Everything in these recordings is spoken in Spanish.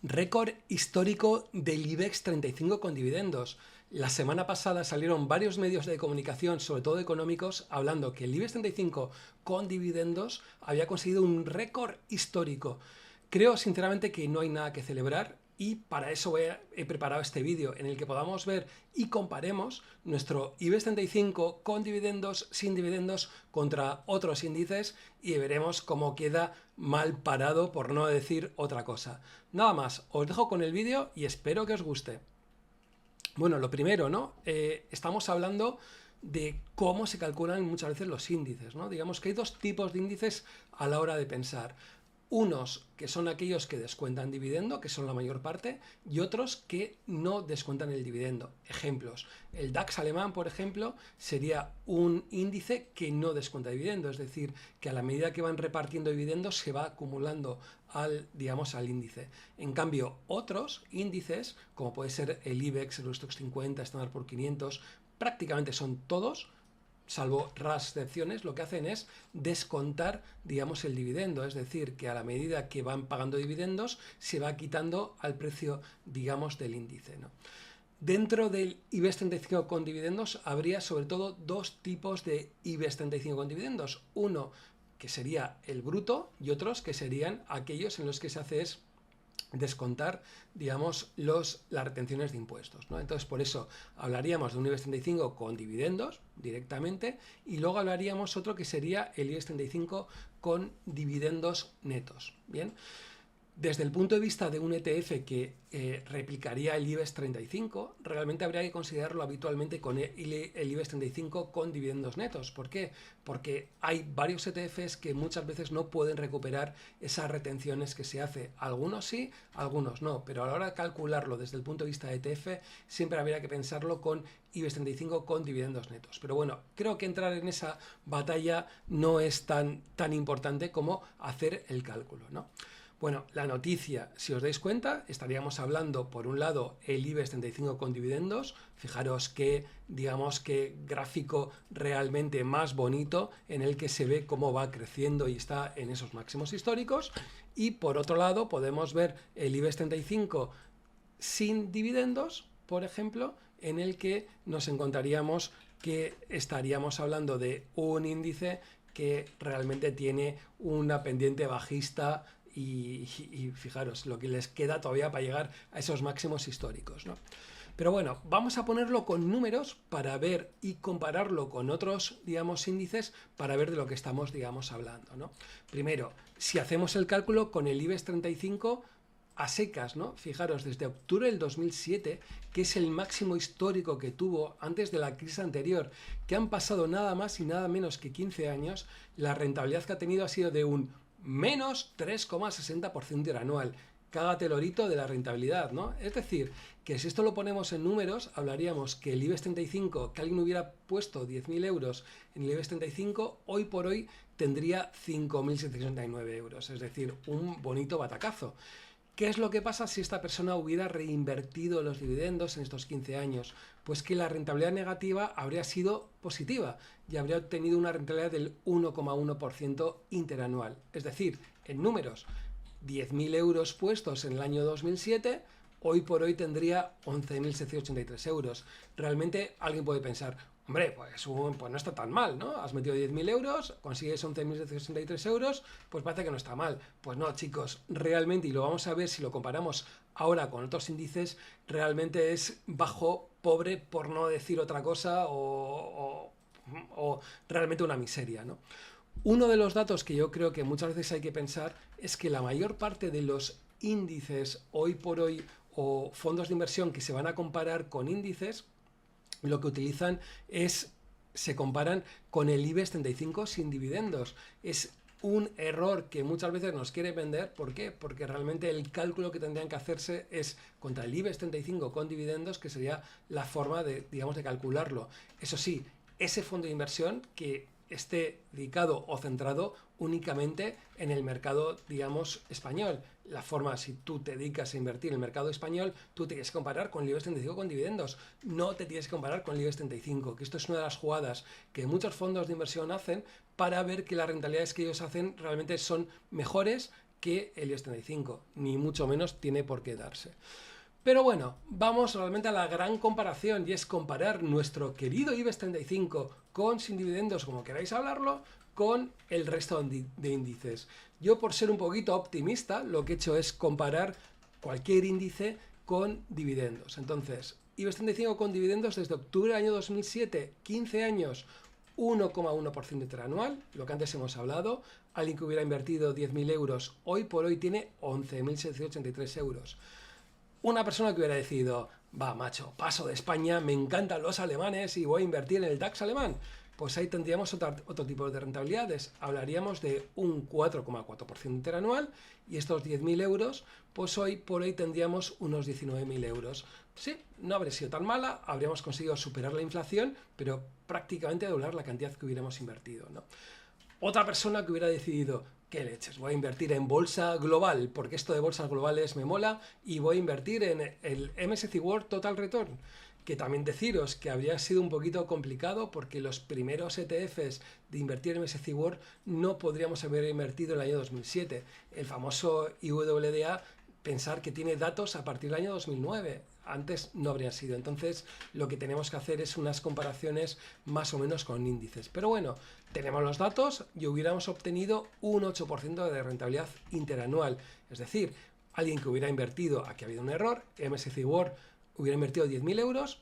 Récord histórico del IBEX 35 con dividendos. La semana pasada salieron varios medios de comunicación, sobre todo económicos, hablando que el IBEX 35 con dividendos había conseguido un récord histórico. Creo sinceramente que no hay nada que celebrar y para eso he preparado este vídeo en el que podamos ver y comparemos nuestro IBEX 35 con dividendos, sin dividendos, contra otros índices y veremos cómo queda mal parado, por no decir otra cosa. Nada más, os dejo con el vídeo y espero que os guste. Bueno, lo primero, ¿no? Estamos hablando de cómo se calculan muchas veces los índices, ¿no? Digamos que hay dos tipos de índices a la hora de pensar. Unos que son aquellos que descuentan dividendo, que son la mayor parte, y otros que no descuentan el dividendo. Ejemplos, el DAX alemán, por ejemplo, sería un índice que no descuenta dividendo, es decir, que a la medida que van repartiendo dividendos se va acumulando al índice. En cambio, otros índices, como puede ser el IBEX, el Eurostoxx 50, Standard Poor's 500, prácticamente son todos, salvo raras excepciones, lo que hacen es descontar, digamos, el dividendo, es decir, que a la medida que van pagando dividendos se va quitando al precio, digamos, del índice, ¿no? Dentro del IBEX 35 con dividendos habría sobre todo dos tipos de IBEX 35 con dividendos. Uno que sería el bruto y otros que serían aquellos en los que se hace es descontar, digamos, las retenciones de impuestos, ¿no? Entonces, por eso hablaríamos de un IBEX 35 con dividendos directamente y luego hablaríamos otro que sería el IBEX 35 con dividendos netos. Bien. Desde el punto de vista de un ETF que replicaría el IBEX 35, realmente habría que considerarlo habitualmente con el IBEX 35 con dividendos netos. ¿Por qué? Porque hay varios ETFs que muchas veces no pueden recuperar esas retenciones que se hace. Algunos sí, algunos no, pero a la hora de calcularlo desde el punto de vista de ETF, siempre habría que pensarlo con IBEX 35 con dividendos netos. Pero bueno, creo que entrar en esa batalla no es tan importante como hacer el cálculo, ¿no? Bueno, la noticia, si os dais cuenta, estaríamos hablando, por un lado, el IBEX 35 con dividendos. Fijaros que, digamos, que gráfico realmente más bonito en el que se ve cómo va creciendo y está en esos máximos históricos. Y por otro lado, podemos ver el IBEX 35 sin dividendos, por ejemplo, en el que nos encontraríamos que estaríamos hablando de un índice que realmente tiene una pendiente bajista y fijaros lo que les queda todavía para llegar a esos máximos históricos, ¿no? Pero bueno, vamos a ponerlo con números para ver y compararlo con otros, digamos, índices para ver de lo que estamos, digamos, hablando, ¿no? Primero, si hacemos el cálculo con el IBEX 35 a secas, ¿no? Fijaros, desde octubre del 2007, que es el máximo histórico que tuvo antes de la crisis anterior, que han pasado nada más y nada menos que 15 años, la rentabilidad que ha tenido ha sido de un menos 3,60% anual. Cágate el orito de la rentabilidad, ¿no? Es decir, que si esto lo ponemos en números, hablaríamos que el IBEX 35, que alguien hubiera puesto 10.000 euros en el IBEX 35, hoy por hoy tendría 5.769 euros, es decir, un bonito batacazo. ¿Qué es lo que pasa si esta persona hubiera reinvertido los dividendos en estos 15 años? Pues que la rentabilidad negativa habría sido positiva y habría obtenido una rentabilidad del 1,1% interanual. Es decir, en números, 10.000 euros puestos en el año 2007, hoy por hoy tendría 11.783 euros. Realmente alguien puede pensar, hombre, pues no está tan mal, ¿no? Has metido 10.000 euros, consigues 11.763 euros, pues parece que no está mal. Pues no, chicos, realmente, y lo vamos a ver si lo comparamos ahora con otros índices, realmente es bajo, pobre, por no decir otra cosa, o realmente una miseria, ¿no? Uno de los datos que yo creo que muchas veces hay que pensar es que la mayor parte de los índices hoy por hoy o fondos de inversión que se van a comparar con índices, lo que utilizan se comparan con el IBEX 35 sin dividendos. Es un error que muchas veces nos quiere vender. ¿Por qué? Porque realmente el cálculo que tendrían que hacerse es contra el IBEX 35 con dividendos, que sería la forma de, digamos, de calcularlo. Eso sí, ese fondo de inversión que esté dedicado o centrado únicamente en el mercado, digamos, español. La forma, si tú te dedicas a invertir en el mercado español, tú tienes que comparar con el IBEX 35 con dividendos. No te tienes que comparar con el IBEX 35, que esto es una de las jugadas que muchos fondos de inversión hacen para ver que las rentabilidades que ellos hacen realmente son mejores que el IBEX 35, ni mucho menos tiene por qué darse. Pero bueno, vamos realmente a la gran comparación, y es comparar nuestro querido IBEX 35 con sin dividendos, como queráis hablarlo, con el resto de índices. Yo, por ser un poquito optimista, lo que he hecho es comparar cualquier índice con dividendos. Entonces, IBEX 35 con dividendos desde octubre del año 2007, 15 años, 1,1% interanual, lo que antes hemos hablado. Alguien que hubiera invertido 10.000 euros, hoy por hoy tiene 11.783 euros. Una persona que hubiera decidido, va macho, paso de España, me encantan los alemanes y voy a invertir en el DAX alemán, pues ahí tendríamos otro tipo de rentabilidades. Hablaríamos de un 4,4% interanual, y estos 10.000 euros, pues hoy por hoy tendríamos unos 19.000 euros. Sí, no habría sido tan mala, habríamos conseguido superar la inflación, pero prácticamente doblar la cantidad que hubiéramos invertido, ¿no? Otra persona que hubiera decidido, qué leches, voy a invertir en bolsa global, porque esto de bolsas globales me mola, y voy a invertir en el MSCI World Total Return, que también deciros que habría sido un poquito complicado, porque los primeros ETFs de invertir en MSCI World no podríamos haber invertido en el año 2007. El famoso IWDA, pensar que tiene datos a partir del año 2009. Antes no habría sido. Entonces, lo que tenemos que hacer es unas comparaciones más o menos con índices. Pero bueno, tenemos los datos y hubiéramos obtenido un 8% de rentabilidad interanual. Es decir, alguien que hubiera invertido, aquí ha habido un error, MSCI World hubiera invertido 10.000 euros,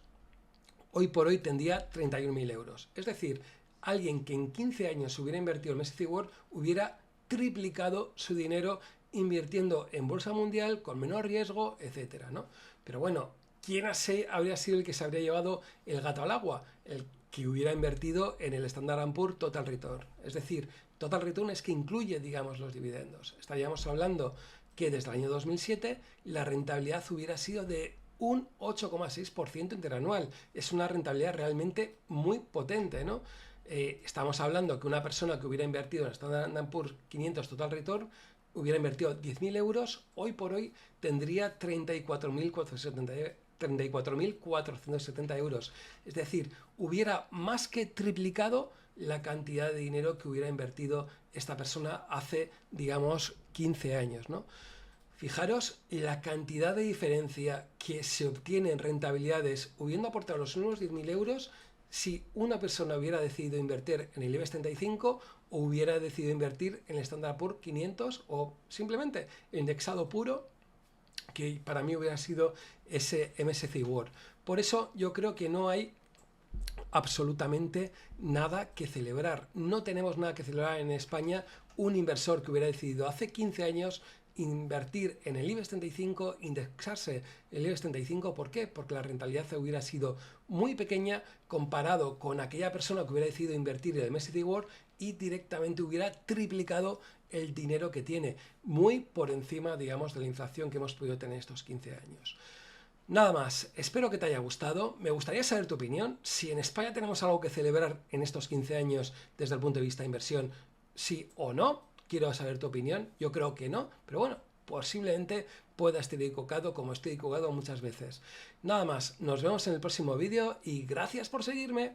hoy por hoy tendría 31.000 euros. Es decir, alguien que en 15 años hubiera invertido en MSCI World hubiera triplicado su dinero invirtiendo en bolsa mundial con menor riesgo, etcétera, ¿no? Pero bueno, ¿quién habría sido el que se habría llevado el gato al agua? El que hubiera invertido en el Standard & Poor's Total Return. Es decir, Total Return es que incluye, digamos, los dividendos. Estaríamos hablando que desde el año 2007 la rentabilidad hubiera sido de un 8,6% interanual. Es una rentabilidad realmente muy potente, ¿no? Estamos hablando que una persona que hubiera invertido en el Standard & Poor's 500 Total Return hubiera invertido 10.000 euros, hoy por hoy tendría 34.470 euros. Es decir, hubiera más que triplicado la cantidad de dinero que hubiera invertido esta persona hace, digamos, 15 años, ¿no? Fijaros la cantidad de diferencia que se obtiene en rentabilidades hubiendo aportado los unos 10.000 euros si una persona hubiera decidido invertir en el IBEX 35 o hubiera decidido invertir en el Standard & Poor's 500 o simplemente el indexado puro, que para mí hubiera sido ese MSCI World. Por eso yo creo que no hay absolutamente nada que celebrar. No tenemos nada que celebrar en España un inversor que hubiera decidido hace 15 años invertir en el IBEX 35, indexarse el IBEX 35. ¿Por qué? Porque la rentabilidad hubiera sido muy pequeña comparado con aquella persona que hubiera decidido invertir en el MSCI World y directamente hubiera triplicado el dinero que tiene, muy por encima, digamos, de la inflación que hemos podido tener estos 15 años. Nada más, espero que te haya gustado. Me gustaría saber tu opinión. Si en España tenemos algo que celebrar en estos 15 años desde el punto de vista de inversión, sí o no. Quiero saber tu opinión. Yo creo que no, pero bueno, posiblemente pueda estar equivocado, como estoy equivocado muchas veces. Nada más, nos vemos en el próximo vídeo y gracias por seguirme.